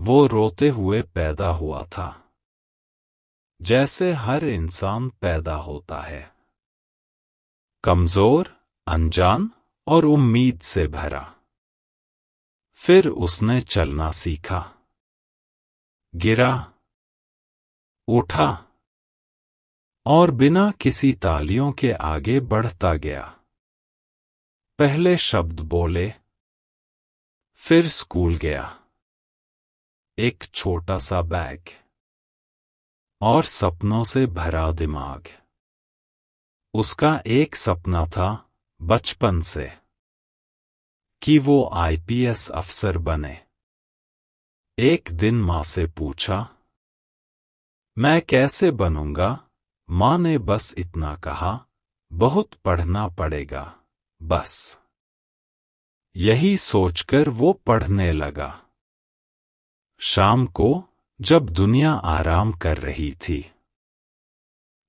वो रोते हुए पैदा हुआ था, जैसे हर इंसान पैदा होता है, कमजोर, अनजान और उम्मीद से भरा। फिर उसने चलना सीखा, गिरा, उठा और बिना किसी तालियों के आगे बढ़ता गया। पहले शब्द बोले, फिर स्कूल गया, एक छोटा सा बैग और सपनों से भरा दिमाग। उसका एक सपना था बचपन से कि वो आईपीएस अफसर बने। एक दिन माँ से पूछा, मैं कैसे बनूंगा? माँ ने बस इतना कहा, बहुत पढ़ना पड़ेगा, बस। यही सोचकर वो पढ़ने लगा। शाम को जब दुनिया आराम कर रही थी,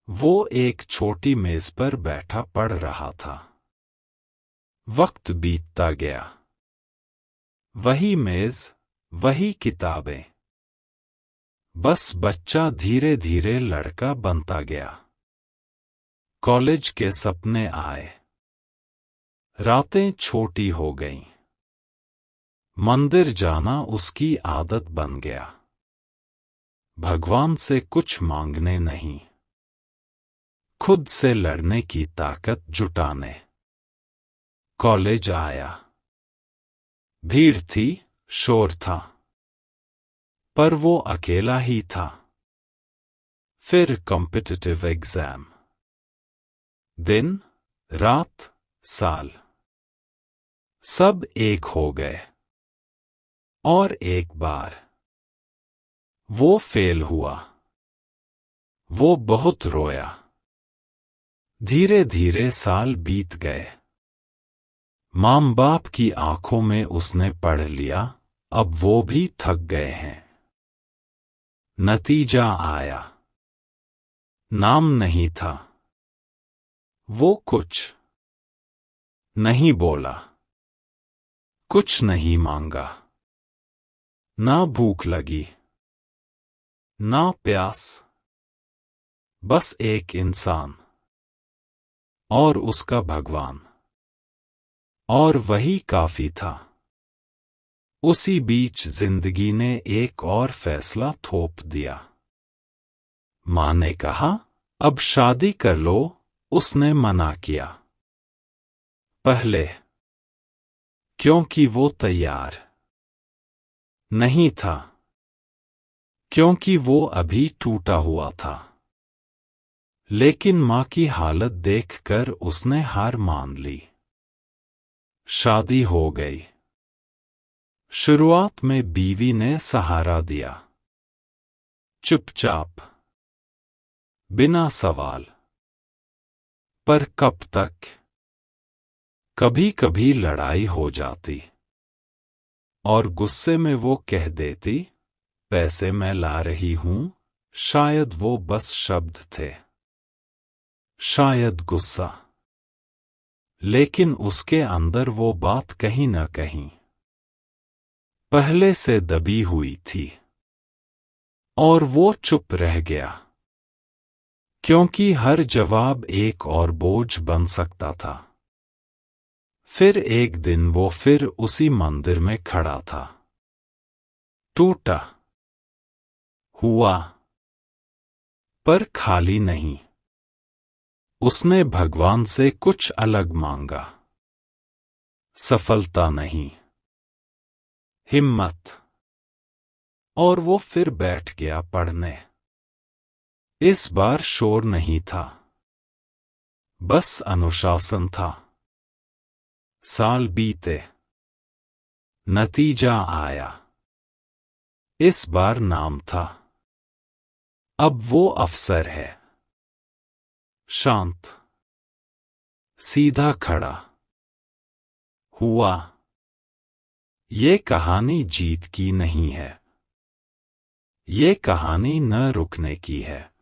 वो एक छोटी मेज पर बैठा पढ़ रहा था। वक्त बीतता गया, वही मेज, वही किताबें। बस बच्चा धीरे धीरे लड़का बनता गया। कॉलेज के सपने आए, रातें छोटी हो गईं। मंदिर जाना उसकी आदत बन गया। भगवान से कुछ मांगने नहीं, खुद से लड़ने की ताकत जुटाने। कॉलेज आया, भीड़ थी, शोर था, पर वो अकेला ही था। फिर कॉम्पिटिटिव एग्जाम, दिन, रात, साल, सब एक हो गए। और एक बार वो फेल हुआ। वो बहुत रोया। धीरे धीरे साल बीत गए। माँ बाप की आंखों में उसने पढ़ लिया, अब वो भी थक गए हैं। नतीजा आया, नाम नहीं था। वो कुछ नहीं बोला, कुछ नहीं मांगा। ना भूख लगी, ना प्यास, बस एक इंसान और उसका भगवान, और वही काफी था। उसी बीच जिंदगी ने एक और फैसला थोप दिया। माँ ने कहा, अब शादी कर लो। उसने मना किया। पहले क्योंकि वो तैयार नहीं था, क्योंकि वो अभी टूटा हुआ था। लेकिन माँ की हालत देखकर उसने हार मान ली। शादी हो गई। शुरुआत में बीवी ने सहारा दिया, चुपचाप, बिना सवाल। पर कब तक? कभी कभी लड़ाई हो जाती और गुस्से में वो कह देती, पैसे मैं ला रही हूं। शायद वो बस शब्द थे, शायद गुस्सा, लेकिन उसके अंदर वो बात कहीं न कहीं पहले से दबी हुई थी। और वो चुप रह गया, क्योंकि हर जवाब एक और बोझ बन सकता था। फिर एक दिन वो फिर उसी मंदिर में खड़ा था। टूटा हुआ, पर खाली नहीं। उसने भगवान से कुछ अलग मांगा। सफलता नहीं, हिम्मत। और वो फिर बैठ गया पढ़ने। इस बार शोर नहीं था, बस अनुशासन था। साल बीते, नतीजा आया। इस बार नाम था। अब वो अफसर है, शांत, सीधा खड़ा हुआ। ये कहानी जीत की नहीं है, ये कहानी न रुकने की है।